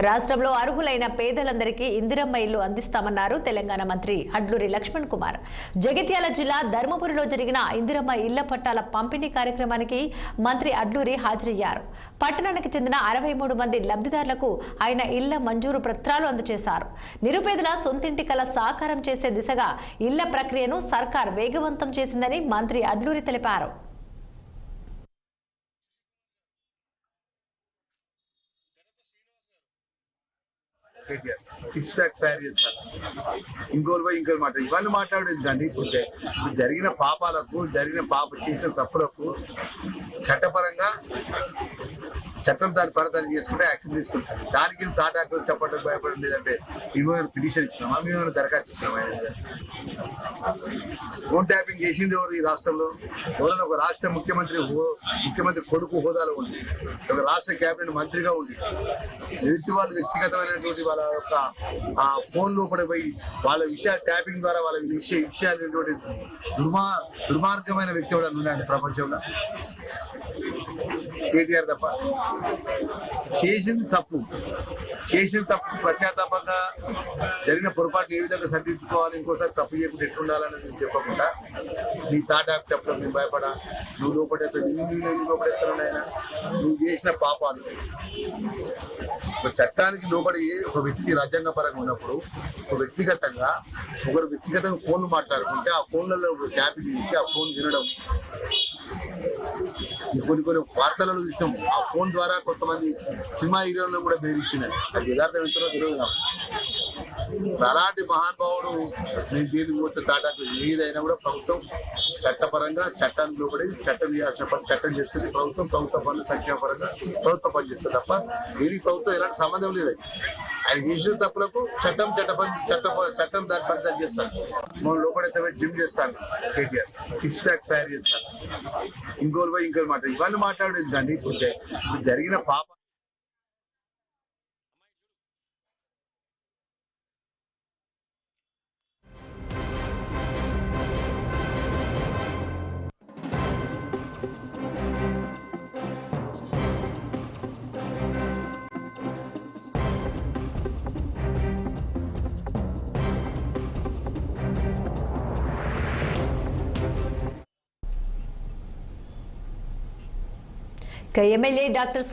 రాష్ట్రంలో అర్హులైన పేదలందరికీ ఇందిరమ్మ ఇల్లు అందిస్తామన్నారు తెలంగాణ మంత్రి అడ్లూరి లక్ష్మణ్ కుమార్. జగిత్యాల జిల్లా ధర్మపురిలో జరిగిన ఇందిరమ్మ ఇళ్ల పట్టాల పంపిణీ కార్యక్రమానికి మంత్రి అడ్లూరి హాజరయ్యారు. పట్టణానికి చెందిన 63 మంది లబ్ధిదారులకు ఆయన ఇళ్ల మంజూరు పత్రాలు అందజేశారు. నిరుపేదల సొంతింటి కల సాకారం చేసే దిశగా ఇళ్ల ప్రక్రియను సర్కార్ వేగవంతం చేసిందని మంత్రి అడ్లూరి తెలిపారు. సిక్స్ ప్యాక్స్ తయారు చేస్తారు, ఇంకోరు మాట ఇవన్నీ మాట్లాడేది కండి. ఇప్పుడు జరిగిన పాపాలకు చేసిన తప్పులకు చట్టపరంగా చట్టం దాని పరదాన్ని చేసుకుంటే యాక్షన్ తీసుకుంటారు. దానికి తాటాకు చెప్పడం భయపడింది అంటే మేము పిటిషన్ ఇచ్చినామా, మేము దరఖాస్తు ఇచ్చినామా? ఫోన్ ట్యాపింగ్ చేసింది ఎవరు ఈ రాష్ట్రంలో? ఎవరైనా ఒక రాష్ట్ర ముఖ్యమంత్రి కొడుకు హోదాలో ఉంది, ఒక రాష్ట్ర కేబినెట్ మంత్రిగా ఉంది. ఎదుటి వాళ్ళు వ్యక్తిగతమైనటువంటి వాళ్ళ యొక్క ఆ ఫోన్ లోపల పోయి వాళ్ళ విషయాలు ట్యాపింగ్ ద్వారా వాళ్ళ విషయాలు దుర్మార్గమైన వ్యక్తి కూడా ఉన్నాయండి ప్రపంచంలో. కేటీఆర్ తప్ప చేసింది తప్పు ప్రత్యాతాపంగా జరిగిన పొరపాటు ఏ విధంగా సరిదిద్దుకోవాలి, ఇంకోసారి తప్పు చేయకుండా ఎట్లుండాలనేది చెప్పకుండా నీ తాటాకు చెప్పడం నేను భయపడా, నువ్వు లోపడేస్తున్నాయినా నువ్వు చేసిన పాపాలు. ఒక చట్టానికి లోబడి ఒక వ్యక్తి రాజ్యాంగ పరంగా ఉన్నప్పుడు వ్యక్తిగతంగా ఫోన్లు మాట్లాడుకుంటే ఆ ఫోన్లలో ట్యాపింగ్ చేసి ఆ ఫోన్ వినడం, కొన్ని వార్తలలో చూసినాం. ఆ ఫోన్ ద్వారా కొంతమంది సినిమా హీరోలను కూడా బెదిరించినారు. అది యథార్థం ఎంతో తెలియదు నాకు. అలాంటి మహానుభావుడు నేను జైలుకి పోతే తాటాకు ఏదైనా కూడా ప్రభుత్వం చట్టపరంగా చట్టాన్ని లోబడి చట్టం చేస్తుంది. ప్రభుత్వ పనులు సంక్షేమపరంగా ప్రభుత్వం పనిచేస్తుంది తప్ప దీనికి ప్రభుత్వం ఎలాంటి సంబంధం లేదు. ఆయన చేసిన తప్పులకు చట్టం దాని పని చేస్తాను. మనం లోపడైతే జిమ్ చేస్తాను, కేటీఆర్ సిక్స్ ప్యాక్స్ తయారు చేస్తాను, ఇంకోరు మాట ఇవన్నీ మాట్లాడేది కండి. ఇప్పుడు జరిగిన పాప ఎమ్మెల్యే డాక్టర్